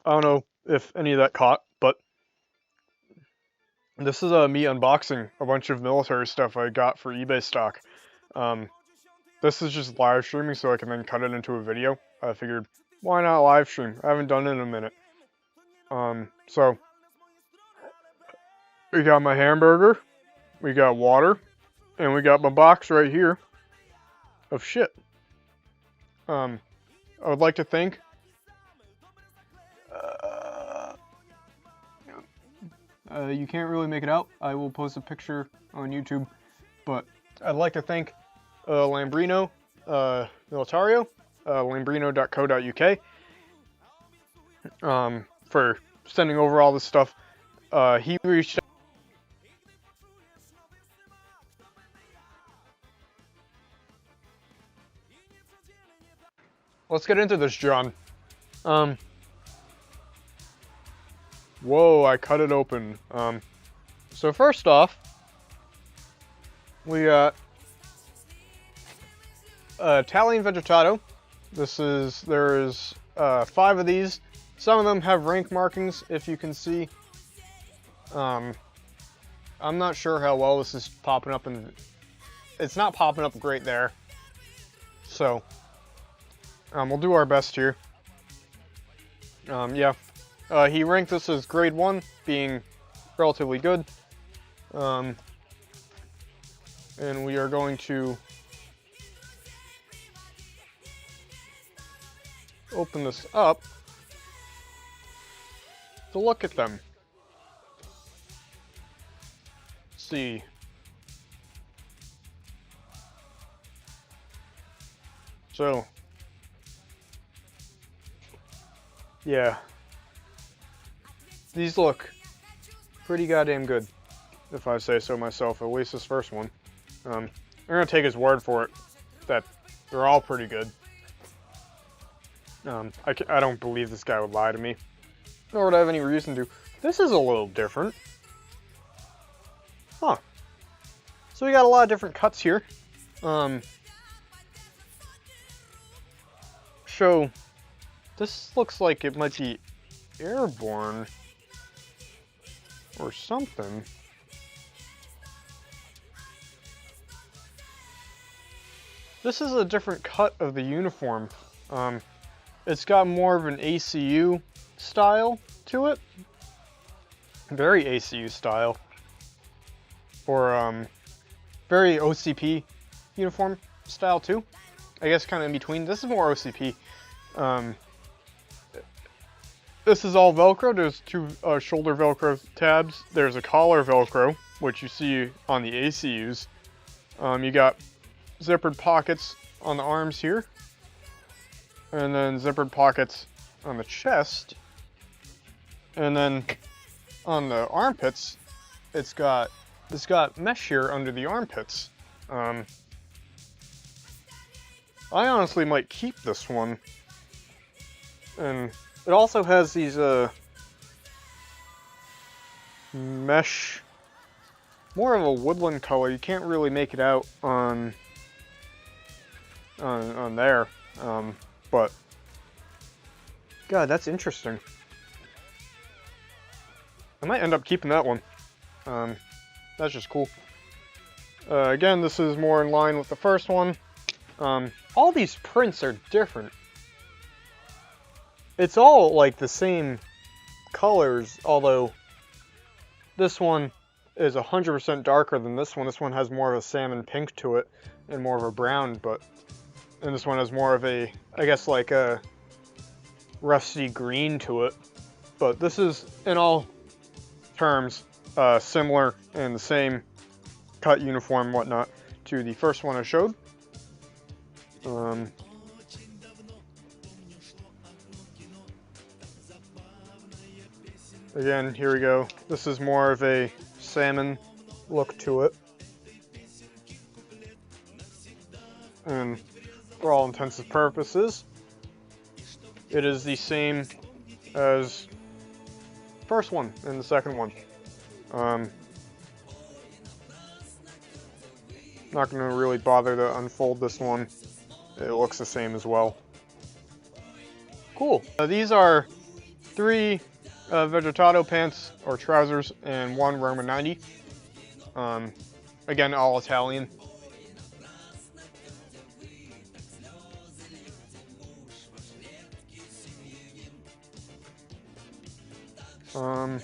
I don't know if any of that caught, but this is me unboxing a bunch of military stuff I got for eBay stock. This is just live streaming so I can then cut it into a video. I figured, why not live stream? I haven't done it in a minute. So we got my hamburger, we got water, and we got my box right here of shit. I would like to thank you can't really make it out. I will post a picture on YouTube, but I'd like to thank Lambrino Militario, lambrino.co.uk, for sending over all this stuff. He reached out. Let's get into this, John. Whoa, I cut it open. So first off, we got Italian Vegetato. There's 5 of these. Some of them have rank markings, if you can see. I'm not sure how well this is popping up, it's not popping up great there. So, we'll do our best here. Yeah. He ranked this as grade 1, being relatively good. And we are going to open this up to look at them. Let's see. So, yeah. These look pretty goddamn good, if I say so myself, at least this first one. I'm gonna take his word for it, that they're all pretty good. I don't believe this guy would lie to me, nor would I have any reason to. This is a little different. Huh. So we got a lot of different cuts here. So, this looks like it might be airborne or something. This is a different cut of the uniform. It's got more of an ACU style to it. Very ACU style. Or very OCP uniform style too. I guess kind of in between. This is more OCP. This is all Velcro. There's 2 shoulder Velcro tabs. There's a collar Velcro, which you see on the ACUs. You got zippered pockets on the arms here. And then zippered pockets on the chest. And then on the armpits, it's got mesh here under the armpits. I honestly might keep this one. And it also has these mesh, more of a woodland color. You can't really make it out on there, but God, that's interesting. I might end up keeping that one. That's just cool. Again, this is more in line with the first one. All these prints are different. It's all like the same colors, although this one is 100% darker than this one. This one has more of a salmon pink to it and more of a brown, and this one has more of a, I guess, like a rusty green to it. But this is, in all terms, similar and the same cut, uniform, and whatnot to the first one I showed. Again, here we go. This is more of a salmon look to it. And for all intents and purposes, it is the same as first one and the second one. Not going to really bother to unfold this one. It looks the same as well. Cool. These are 3 Vegetado pants or trousers, and 1 Roma 90. Again, all Italian. I'll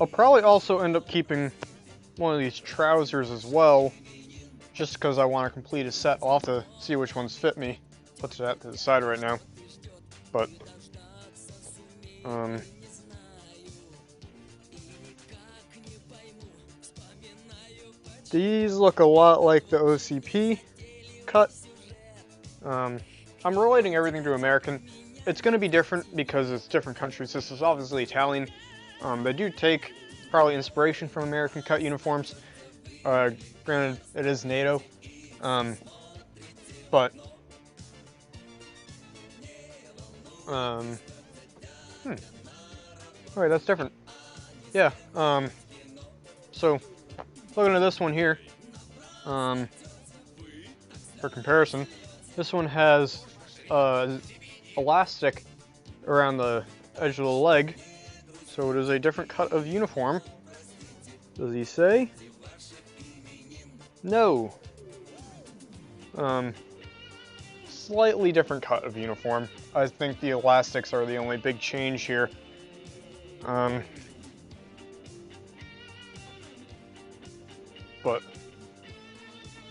probably also end up keeping one of these trousers as well, just because I want to complete a set. I'll have to see which ones fit me. Put that to the side right now. But, these look a lot like the OCP cut. I'm relating everything to American. It's going to be different because it's different countries. This is obviously Italian. They do take probably inspiration from American cut uniforms. Granted, it is NATO. But alright, that's different. Yeah, so looking at this one here, for comparison, this one has elastic around the edge of the leg, so it is a different cut of uniform. Does he say? No. Slightly different cut of uniform. I think the elastics are the only big change here. But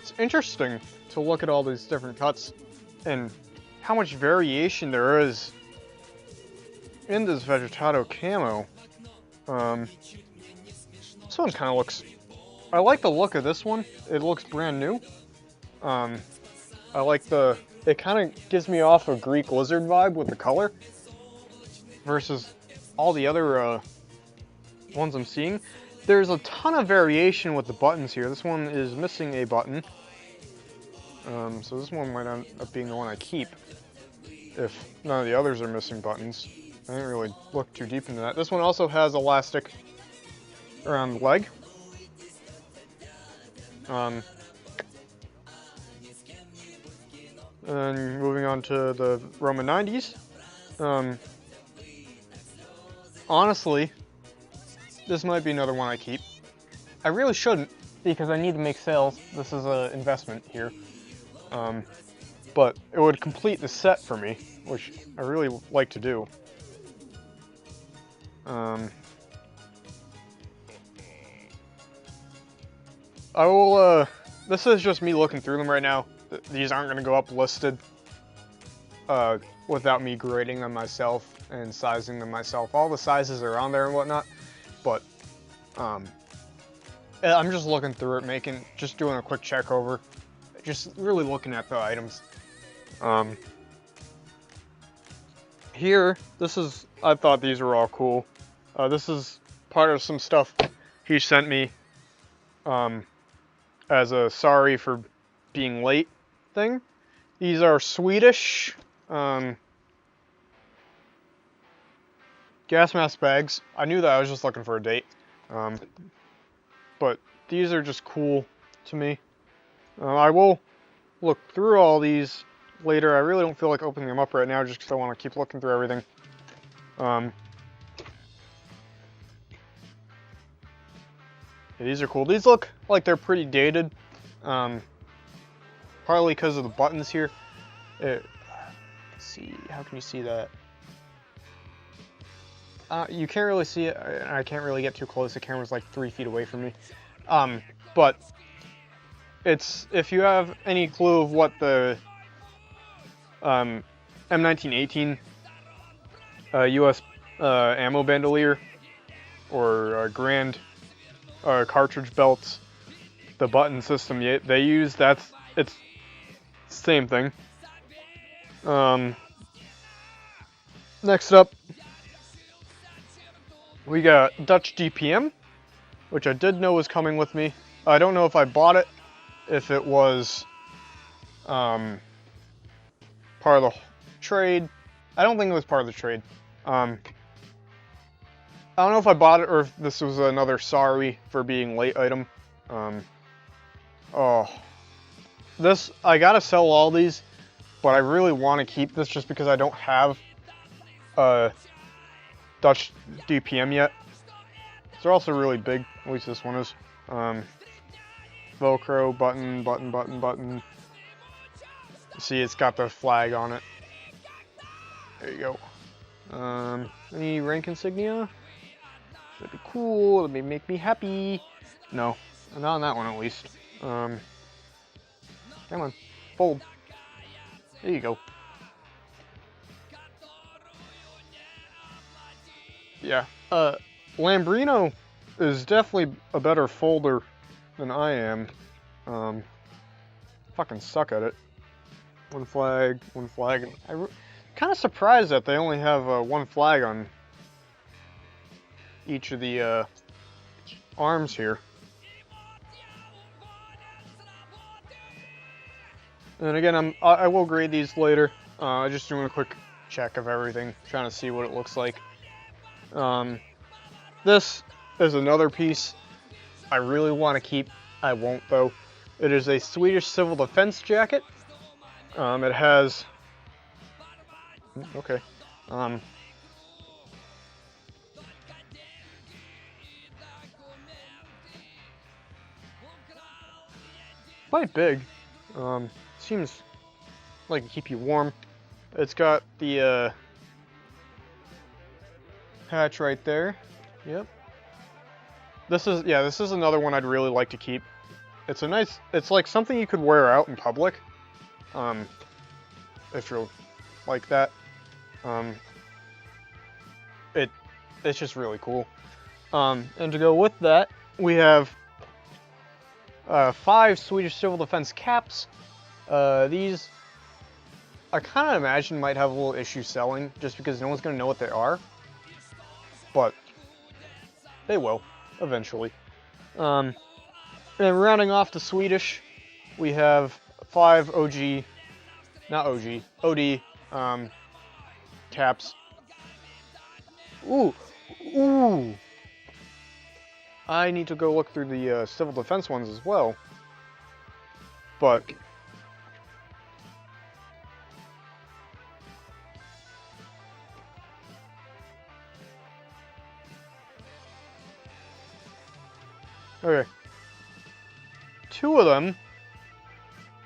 it's interesting to look at all these different cuts and how much variation there is in this Vegetado camo. This one kind of looks... I like the look of this one. It looks brand new. I like the... It kind of gives me off a Greek lizard vibe with the color versus all the other ones I'm seeing. There's a ton of variation with the buttons here. This one is missing a button. So this one might end up being the one I keep if none of the others are missing buttons. I didn't really look too deep into that. This one also has elastic around the leg. And moving on to the Roma 90s. Honestly, this might be another one I keep. I really shouldn't, because I need to make sales. This is an investment here. But it would complete the set for me, which I really like to do. I will, this is just me looking through them right now. These aren't going to go up listed without me grading them myself and sizing them myself. All the sizes are on there and whatnot, but I'm just looking through it, just doing a quick check over, just really looking at the items. Here, I thought these were all cool. This is part of some stuff he sent me as a sorry for being late thing. These are Swedish gas mask bags. I knew that, I was just looking for a date. But these are just cool to me. I will look through all these later. I really don't feel like opening them up right now just because I want to keep looking through everything. Yeah, these are cool. These look like they're pretty dated. Partly because of the buttons here. Let's see, how can you see that? You can't really see it. I can't really get too close. The camera's like 3 feet away from me. But if you have any clue of what the M1918 US ammo bandolier or Grand cartridge belts, the button system they use, it's the same thing. Next up, we got Dutch DPM, which I did know was coming with me. I don't know if I bought it, if it was part of the trade. I don't think it was part of the trade. I don't know if I bought it or if this was another sorry for being late item. I gotta sell all these, but I really want to keep this just because I don't have Dutch DPM yet. They're also really big, at least this one is. Velcro, button, button, button, button. See, it's got the flag on it. There you go. Any rank insignia? That'd be cool, that'd make me happy. No, not on that one at least. Come on, fold. There you go. Yeah, Lambrino is definitely a better folder than I am. Fucking suck at it. One flag, one flag. I'm kind of surprised that they only have one flag on each of the arms here. And again, I will grade these later. Just doing a quick check of everything, trying to see what it looks like. This is another piece I really want to keep. I won't though. It is a Swedish civil defense jacket. It has okay. Quite big. Seems like it keep you warm. It's got the hatch right there. Yep. This is another one I'd really like to keep. It's a nice, it's like something you could wear out in public. If you're like that. It's just really cool. And to go with that, we have 5 Swedish Civil Defense caps. These I kind of imagine might have a little issue selling, just because no one's going to know what they are. But they will, eventually. And rounding off the Swedish, we have 5 OD caps. Ooh! I need to go look through the civil defense ones as well. But okay. 2 of them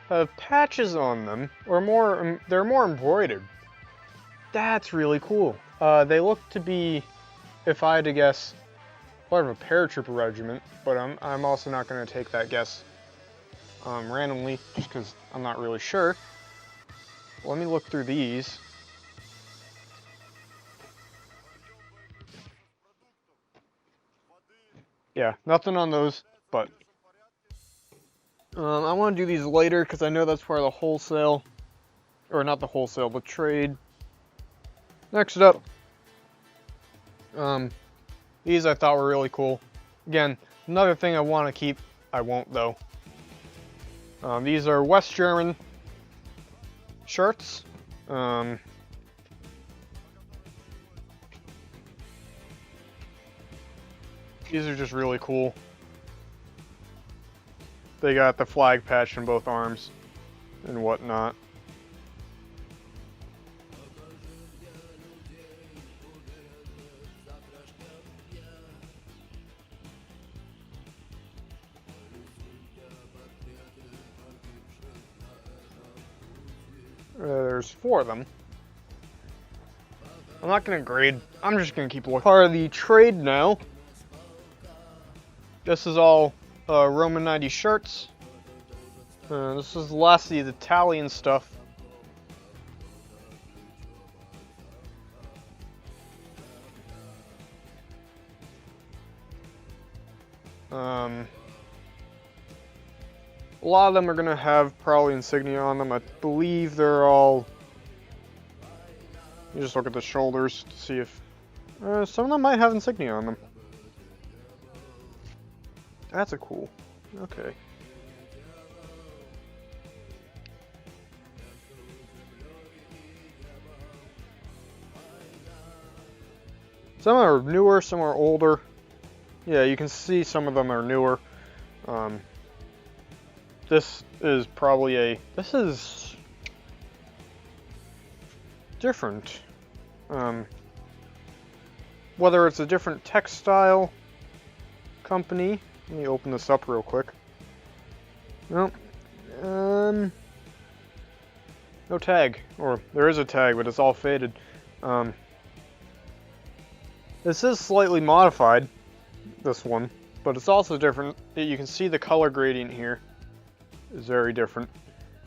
have patches on them, or more. They're more embroidered. That's really cool. They look to be, if I had to guess, part of a paratrooper regiment, but I'm also not going to take that guess randomly, just because I'm not really sure. Let me look through these. Yeah, nothing on those, but I want to do these later because I know that's part of the wholesale, or not the wholesale, the trade. Next up, these I thought were really cool. Again, another thing I want to keep, I won't though. These are West German shirts. These are just really cool. They got the flag patch in both arms and whatnot. There's 4 of them. I'm not going to grade. I'm just going to keep looking. Part of the trade now. This is all Roman 90 shirts. This is the last of the Italian stuff. A lot of them are going to have probably insignia on them. I believe they're all... You just look at the shoulders to see if... some of them might have insignia on them. That's a cool. Okay. Some are newer, some are older. Yeah, you can see some of them are newer. This is probably a... This is... different. whether it's a different textile company. Let me open this up real quick. Nope. No tag, or there is a tag, but it's all faded. This is slightly modified, this one, but it's also different. You can see the color gradient here is very different.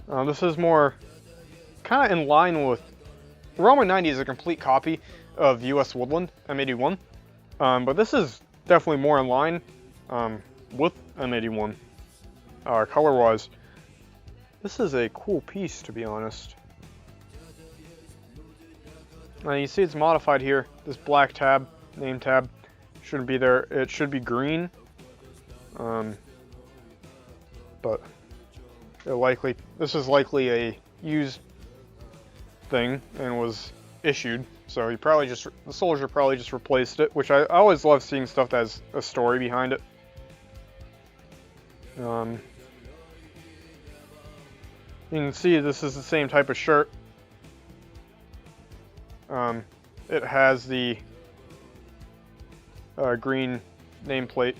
This is more kind of in line with Roman 90 is a complete copy of US Woodland M81, but this is definitely more in line with M81 color-wise. This is a cool piece, to be honest. You see it's modified here. This black tab, name tab, shouldn't be there. It should be green, but this is likely a used thing and was issued. So the soldier probably just replaced it, which I always love seeing stuff that has a story behind it. You can see this is the same type of shirt. It has the green nameplate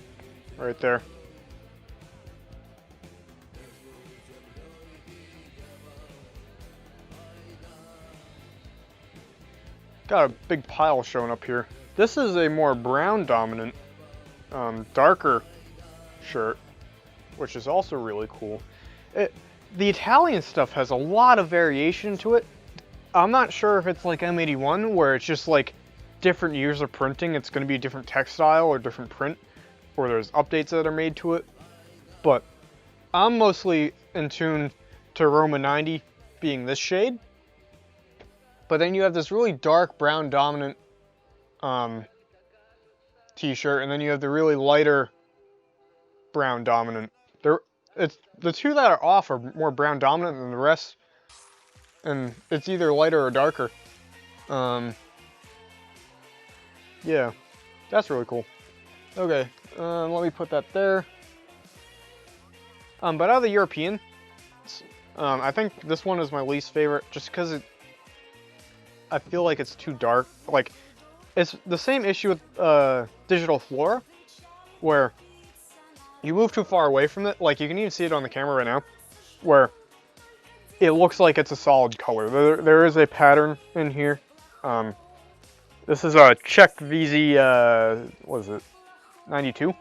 right there. Got a big pile showing up here. This is a more brown dominant, darker shirt, which is also really cool. The Italian stuff has a lot of variation to it. I'm not sure if it's like M81, where it's just like different years of printing, it's going to be a different textile or different print, or there's updates that are made to it. But I'm mostly in tune to Roma 90 being this shade. But then you have this really dark brown dominant t-shirt, and then you have the really lighter brown dominant. It's the two that are off are more brown dominant than the rest, and it's either lighter or darker. Yeah, that's really cool. Okay, let me put that there. But out of the European, I think this one is my least favorite, just because I feel like it's too dark. Like, it's the same issue with Digital Flora, where you move too far away from it. Like, you can even see it on the camera right now, where it looks like it's a solid color. There is a pattern in here. This is a Czech VZ, what is it, 92?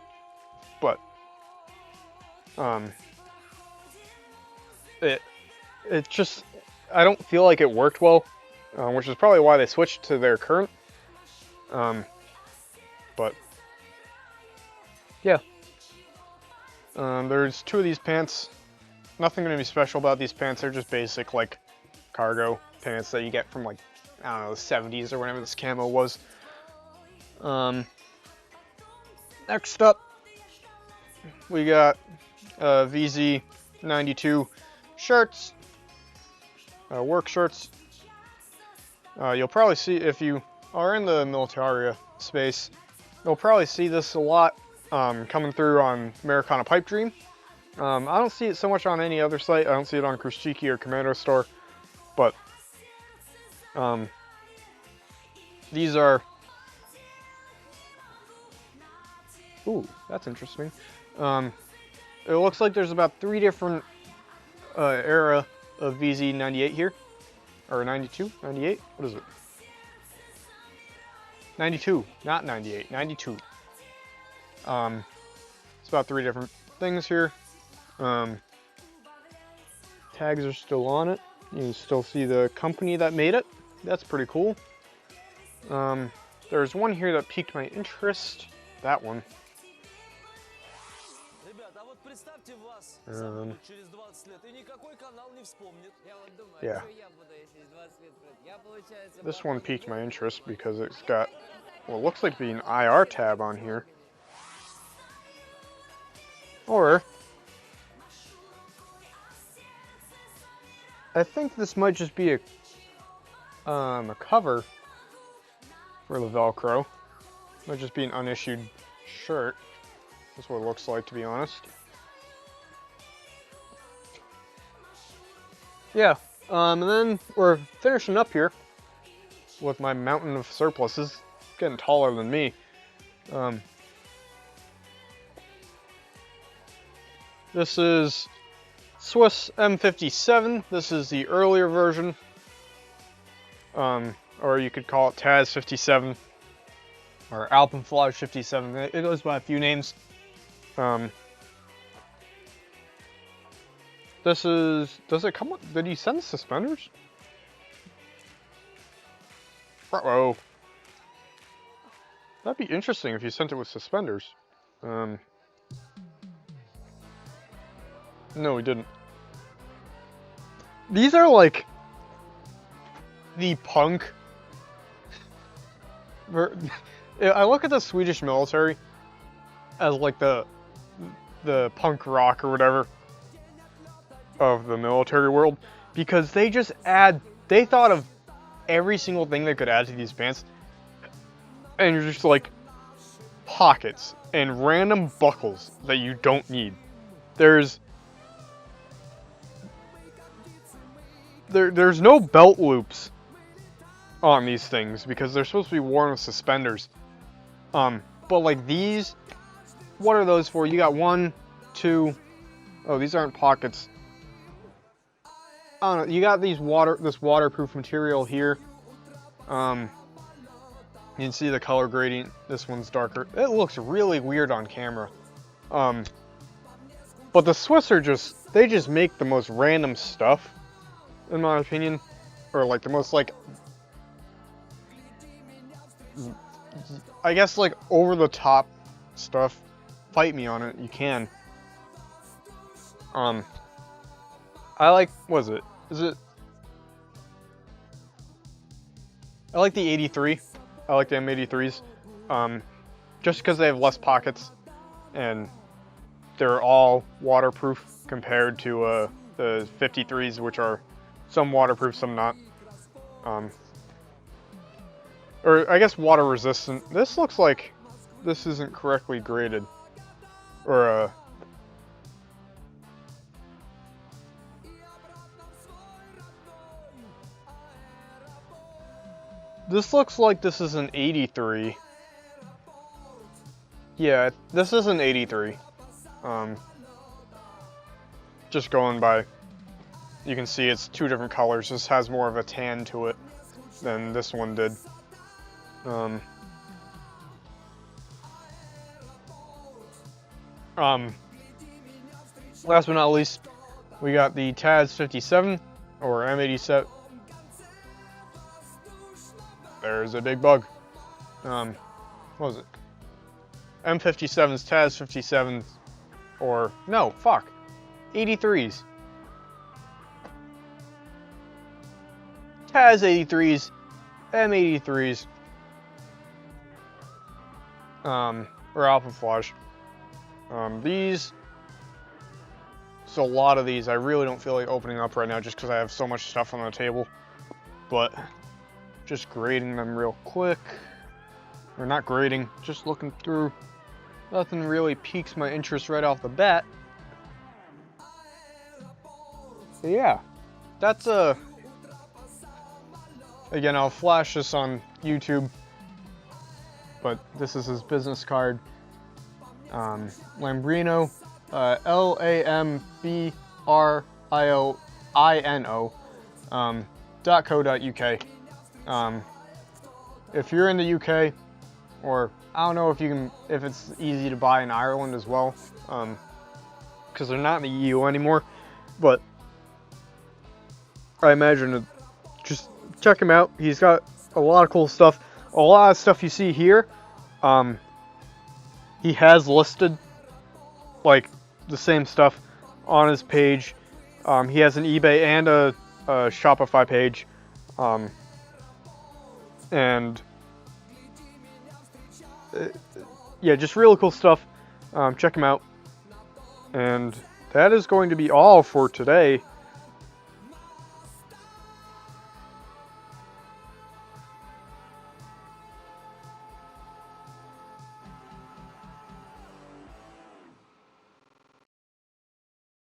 But, it just, I don't feel like it worked well, which is probably why they switched to their current. But, yeah. There's two of these pants. Nothing gonna be special about these pants. They're just basic, like, cargo pants that you get from, like, I don't know, the 70s or whenever this camo was. Next up, we got VZ 92 shirts, work shirts. You'll probably see, if you are in the Militaria space, you'll probably see this a lot coming through on Americana Pipe Dream. I don't see it so much on any other site. I don't see it on Kruszczyki or Commando Store, but these are, ooh, that's interesting. It looks like there's about 3 different era of VZ 98 here, or 92, 98, what is it? 92, not 98, 92. It's about 3 different things here. Tags are still on it. You can still see the company that made it. That's pretty cool. There's one here that piqued my interest. That one. Yeah. This one piqued my interest because it's got, well, it looks like to be an IR tab on here. Or, I think this might just be a cover for the Velcro. Might just be an unissued shirt. That's what it looks like, to be honest. Yeah, and then we're finishing up here with my mountain of surpluses, getting taller than me. This is Swiss M57. This is the earlier version. Or you could call it Taz 57. Or Alpenflage 57. It goes by a few names. This is... Does it come with... Did he send suspenders? Uh-oh. That'd be interesting if you sent it with suspenders. No, we didn't. These are like the punk. I look at the Swedish military as like the punk rock or whatever of the military world, because they just they thought of every single thing they could add to these pants, and you're just like pockets and random buckles that you don't need. There's no belt loops on these things because they're supposed to be worn with suspenders. But like these, what are those for? You got 1, 2. Oh, these aren't pockets. I don't know. You got this waterproof material here. You can see the color gradient. This one's darker. It looks really weird on camera. But the Swiss are they just make the most random stuff, in my opinion. Or like the most like, I guess like over the top stuff. Fight me on it, you can. I like, what is it? I like the 83. I like the M83s. Just because they have less pockets and they're all waterproof compared to the 53s, which are some waterproof, some not. Or I guess water resistant. This looks like this isn't correctly graded. Or this looks like this is an 83. Yeah, this is an 83. Just going by, you can see it's 2 different colors. This has more of a tan to it than this one did. Last but not least, we got the Taz 57 or M87. There's a big bug. What was it? M57's Taz 57s, or no, fuck, 83s. Taz 83s, M83s, or Alpenflage. These, it's a lot of these. I really don't feel like opening up right now just because I have so much stuff on the table. But just grading them real quick. Or not grading, just looking through. Nothing really piques my interest right off the bat. But yeah, that's again, I'll flash this on YouTube. But this is his business card. Lambrino, LAMBRIOINO, .co.uk. If you're in the UK, or I don't know if it's easy to buy in Ireland as well, because they're not in the EU anymore, but I imagine just check him out. He's got a lot of cool stuff. A lot of stuff you see here, he has listed like the same stuff on his page. He has an eBay and a Shopify page, and yeah, just really cool stuff. Check him out. And that is going to be all for today.